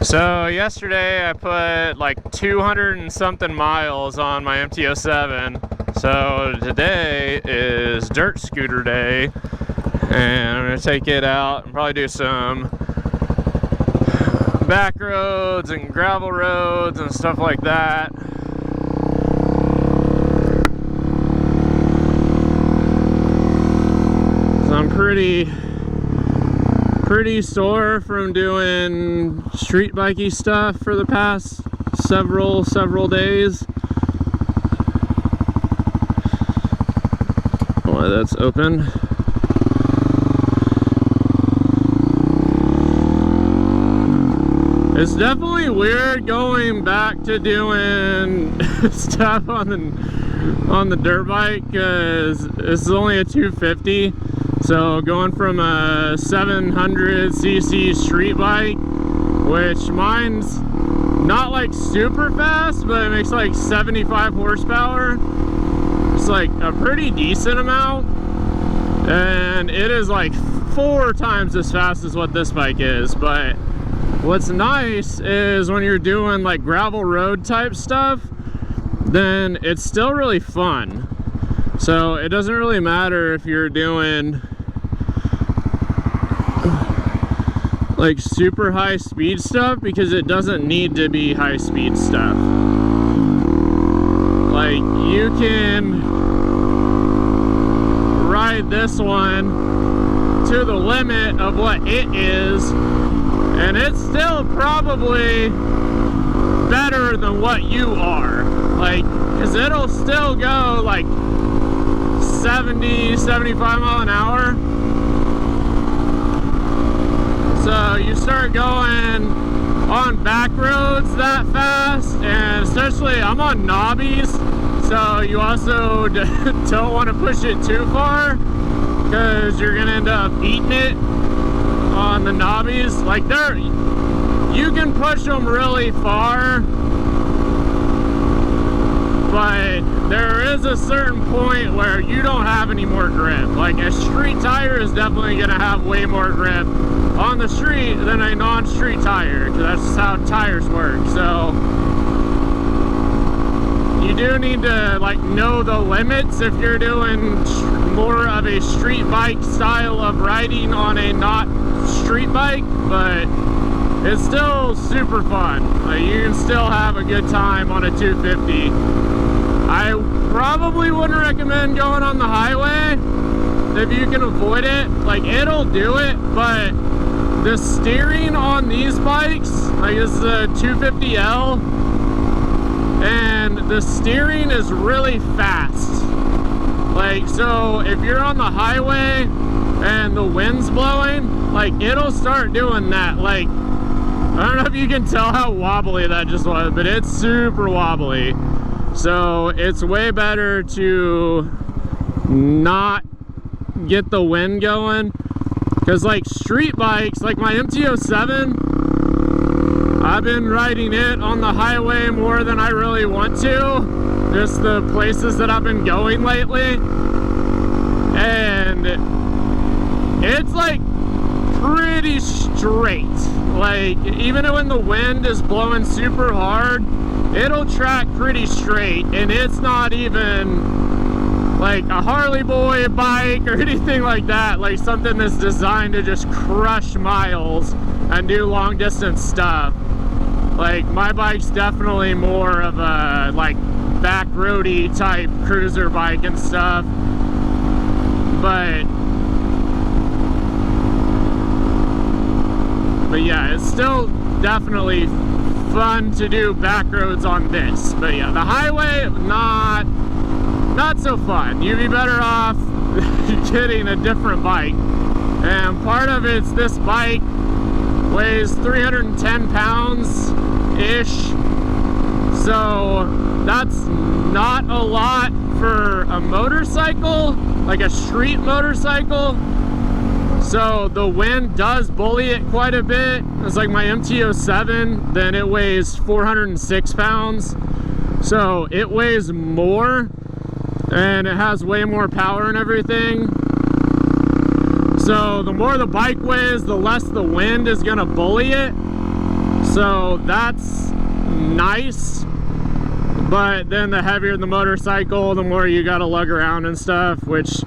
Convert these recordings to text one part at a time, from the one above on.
So yesterday I put like 200 and something miles on my MT07. So today is dirt scooter day, and I'm gonna take it out and probably do some back roads and gravel roads and stuff like that. So I'm pretty sore from doing street bikey stuff for the past several days. Oh, that's open. It's definitely weird going back to doing stuff on the dirt bike, because this is only a 250. So going from a 700cc street bike, which mine's not like super fast, but it makes like 75 horsepower. It's like a pretty decent amount, and it is like 4 times as fast as what this bike is. But what's nice is when you're doing like gravel road type stuff, then it's still really fun. So it doesn't really matter if you're doing like super high speed stuff, because it doesn't need to be high speed stuff. Like you can ride this one to the limit of what it is, and it's still probably better than what you are. Like, because it'll still go like 70, 75 mile an hour. So you start going on back roads that fast, and especially I'm on knobbies, so you also don't want to push it too far, because you're gonna end up eating it on the knobbies. Like you can push them really far, but there is a certain point where you don't have any more grip. Like a street tire is definitely gonna have way more grip on the street than a non-street tire, because that's just how tires work. So you do need to like know the limits if you're doing more of a street bike style of riding on a not street bike, but it's still super fun. Like, you can still have a good time on a 250. I probably wouldn't recommend going on the highway if you can avoid it. Like, it'll do it, but the steering on these bikes, like this is a 250L, and the steering is really fast. Like, so if you're on the highway and the wind's blowing, like it'll start doing that. Like, I don't know if you can tell how wobbly that just was, but it's super wobbly. So it's way better to not get the wind going, because like street bikes, like my MT07, I've been riding it on the highway more than I really want to, just the places that I've been going lately, and it's like pretty straight. Like, even when the wind is blowing super hard, it'll track pretty straight, and it's not even like a Harley Boy bike or anything like that, like something that's designed to just crush miles and do long distance stuff. Like, my bike's definitely more of a like back roady type cruiser bike and stuff, but yeah, it's still definitely fun to do back roads on this. But yeah, the highway, not so fun. You'd be better off getting a different bike. And part of it's this bike weighs 310 pounds ish, so that's not a lot for a motorcycle, like a street motorcycle. So the wind does bully it quite a bit. It's like my MT07, then it weighs 406 pounds. So it weighs more, and it has way more power and everything. So the more the bike weighs, the less the wind is gonna bully it. So that's nice. But then the heavier the motorcycle, the more you gotta lug around and stuff, which,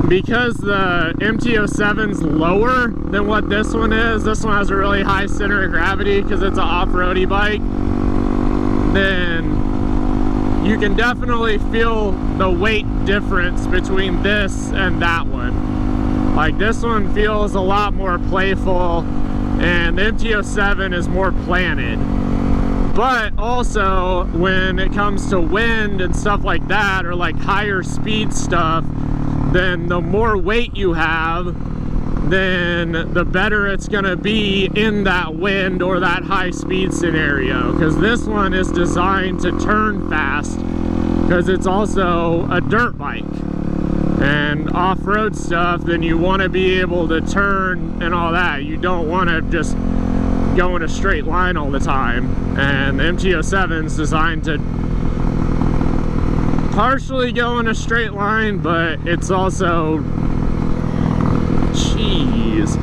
because the MT07's lower than what this one is, this one has a really high center of gravity because it's an off-roady bike, then you can definitely feel the weight difference between this and that one. Like, this one feels a lot more playful, and the MT07 is more planted. But also, when it comes to wind and stuff like that, or like higher speed stuff, then the more weight you have, then the better it's gonna be in that wind or that high speed scenario. Because this one is designed to turn fast, because it's also a dirt bike. And off-road stuff, then you wanna be able to turn and all that. You don't wanna just go in a straight line all the time, and the MT07 is designed to partially go in a straight line, but it's also, jeez,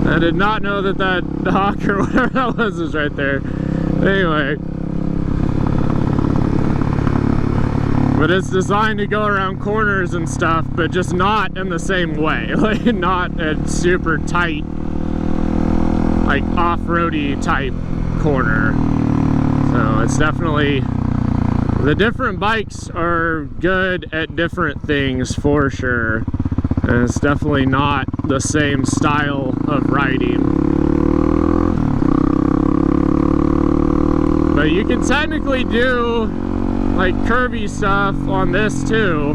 I did not know that that hawk or whatever that was right there. Anyway, but it's designed to go around corners and stuff, but just not in the same way, like not a super tight, like off-roady type corner. So it's definitely, the different bikes are good at different things for sure, and it's definitely not the same style of riding. But you can technically do like curvy stuff on this too.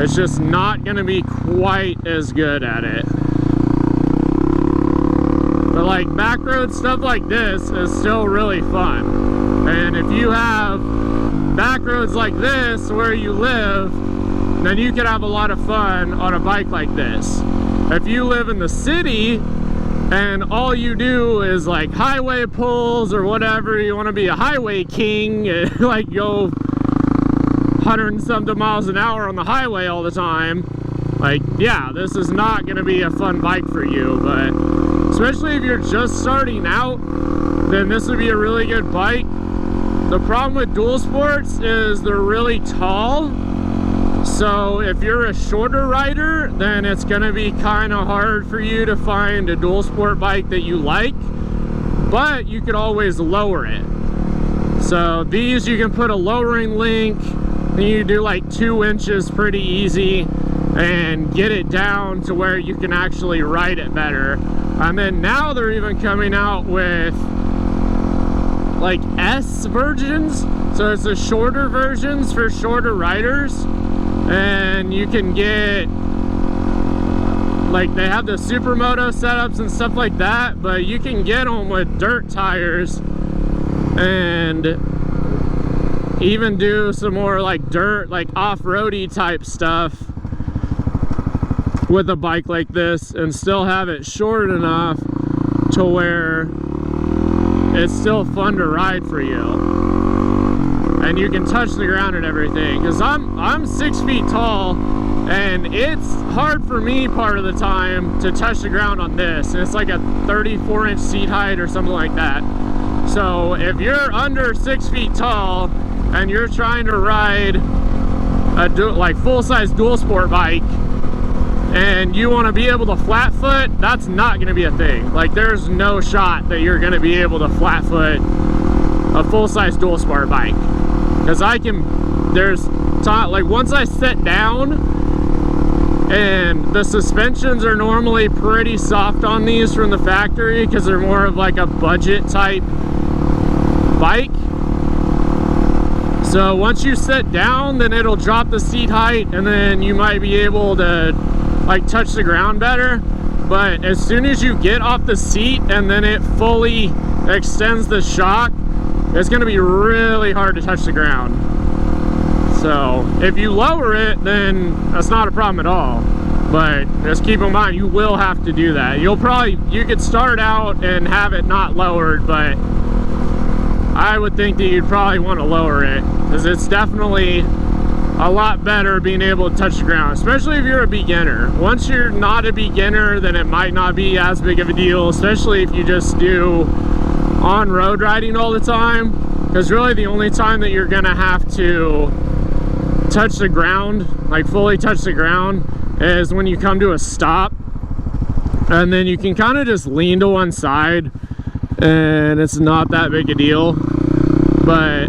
It's just not gonna be quite as good at it. But like backroad stuff like this is still really fun. And if you have backroads like this where you live, then you can have a lot of fun on a bike like this. If you live in the city and all you do is like highway pulls or whatever, you want to be a highway king and like go 100 and something miles an hour on the highway all the time, like, yeah, this is not going to be a fun bike for you. But especially if you're just starting out, then this would be a really good bike. The problem with dual sports is they're really tall. So if you're a shorter rider, then it's gonna be kind of hard for you to find a dual sport bike that you like, but you could always lower it. So these, you can put a lowering link, and you do like 2 inches pretty easy and get it down to where you can actually ride it better. And then now they're even coming out with like S versions, so it's the shorter versions for shorter riders. And you can get, like, they have the supermoto setups and stuff like that, but you can get them with dirt tires and even do some more like dirt, like off-roady type stuff with a bike like this, and still have it short enough to where it's still fun to ride for you. And you can touch the ground and everything, because I'm 6 feet tall, and it's hard for me part of the time to touch the ground on this, and it's like a 34-inch seat height or something like that. So if you're under 6 feet tall and you're trying to ride a like full-size dual sport bike and you want to be able to flat foot, that's not going to be a thing. Like, there's no shot that you're going to be able to flat foot a full-size dual sport bike. Because I can, there's like, once I sit down, and the suspensions are normally pretty soft on these from the factory because they're more of like a budget type bike. So once you sit down, then it'll drop the seat height, and then you might be able to like touch the ground better. But as soon as you get off the seat and then it fully extends the shock, it's going to be really hard to touch the ground. So if you lower it, then that's not a problem at all. But just keep in mind, you will have to do that. You could start out and have it not lowered, but I would think that you'd probably want to lower it, because it's definitely a lot better being able to touch the ground, especially if you're a beginner. Once you're not a beginner, then it might not be as big of a deal, especially if you just do on-road riding all the time, because really the only time that you're gonna have to touch the ground, like fully touch the ground, is when you come to a stop, and then you can kind of just lean to one side and it's not that big a deal. But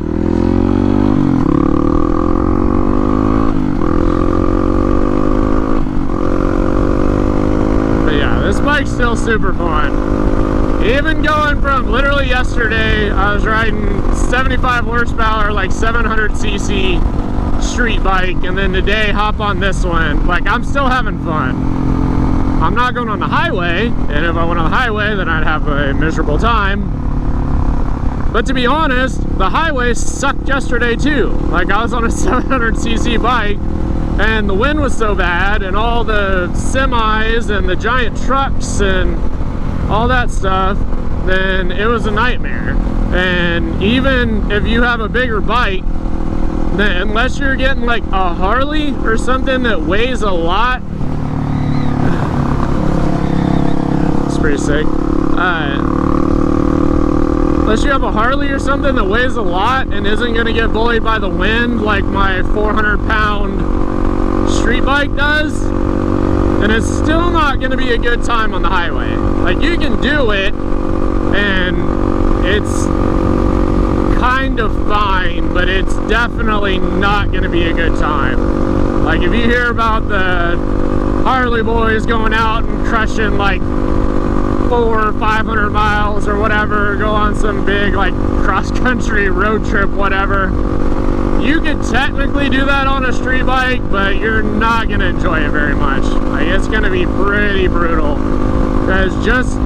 yeah, this bike's still super fun. Even going from literally yesterday, I was riding 75 horsepower, like 700cc street bike, and then today hop on this one. Like, I'm still having fun. I'm not going on the highway, and if I went on the highway, then I'd have a miserable time. But to be honest, the highway sucked yesterday too. Like, I was on a 700cc bike, and the wind was so bad, and all the semis and the giant trucks and all that stuff, then it was a nightmare. And even if you have a bigger bike, then unless you're getting like a Harley or something that weighs a lot, it's pretty sick. Unless you have a Harley or something that weighs a lot and isn't going to get bullied by the wind like my 400-pound street bike does, then it's still not going to be a good time on the highway. Like, you can do it and it's kind of fine, but it's definitely not going to be a good time. Like, if you hear about the Harley boys going out and crushing like 400 or 500 miles or whatever, go on some big like cross-country road trip, whatever, you could technically do that on a street bike, but you're not going to enjoy it very much. Like, it's going to be pretty brutal. Because just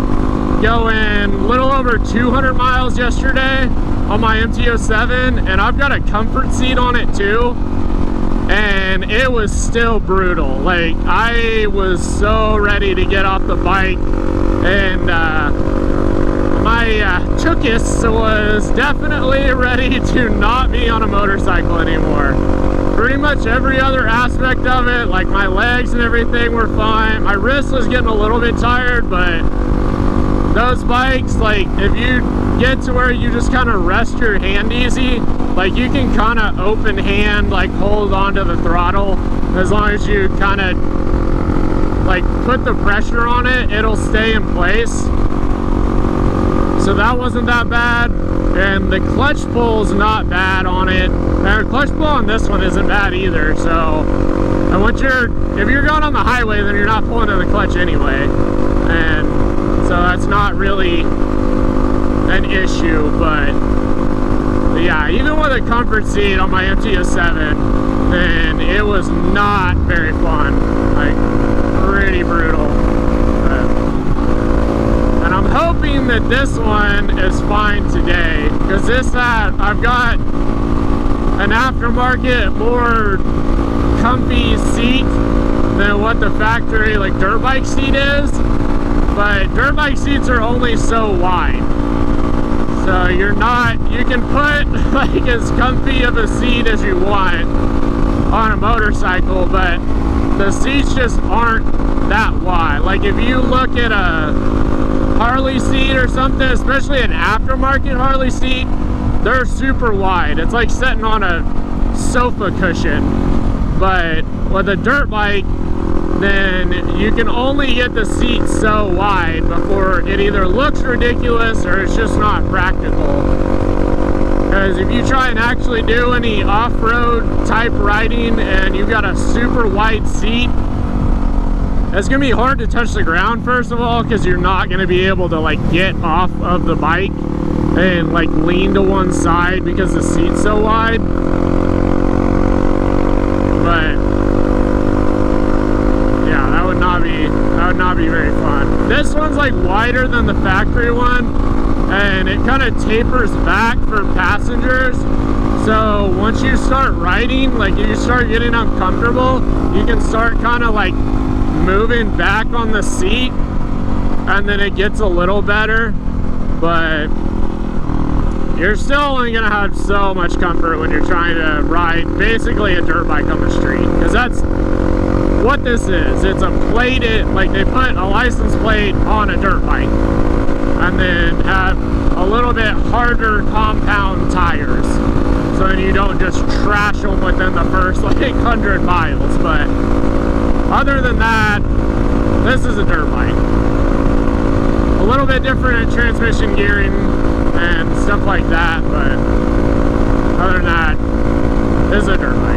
going a little over 200 miles yesterday on my MT07, and I've got a comfort seat on it too, and it was still brutal. Like, I was so ready to get off the bike, and my Chookus was definitely ready to not be on a motorcycle anymore. Pretty much every other aspect of it, like my legs and everything, were fine. My wrist was getting a little bit tired, but those bikes, like, if you get to where you just kind of rest your hand easy, like, you can kind of open hand, like, hold onto the throttle. As long as you kind of like put the pressure on it, it'll stay in place. So that wasn't that bad. And the clutch pull's not bad on it. The clutch pull on this one isn't bad either. So, and if you're going on the highway, then you're not pulling in the clutch anyway, and so that's not really an issue. But yeah, even with a comfort seat on my MT07, then it was not very fun. Like, pretty brutal. And I'm hoping that this one is fine today, because I've got an aftermarket, more comfy seat than what the factory like dirt bike seat is. But dirt bike seats are only so wide, so you can put like as comfy of a seat as you want on a motorcycle, but the seats just aren't that wide. Like, if you look at a Harley seat or something, especially an aftermarket Harley seat, they're super wide. It's like sitting on a sofa cushion. But with a dirt bike, then you can only get the seat so wide before it either looks ridiculous or it's just not practical. Because if you try and actually do any off-road type riding and you've got a super wide seat, it's going to be hard to touch the ground, first of all, because you're not going to be able to like get off of the bike and like lean to one side because the seat's so wide. But yeah, that would not be very fun. This one's like wider than the factory one, and it kind of tapers back for passengers. So once you start riding, like you start getting uncomfortable, you can start kind of like moving back on the seat, and then it gets a little better. But you're still only gonna have so much comfort when you're trying to ride basically a dirt bike on the street, because that's what this is. It's a plated, like they put a license plate on a dirt bike and then have a little bit harder compound tires, so then you don't just trash them within the first like 100 miles. But other than that, this is a dirt bike. A little bit different in transmission gearing and stuff like that, but other than that, this is a dirt bike.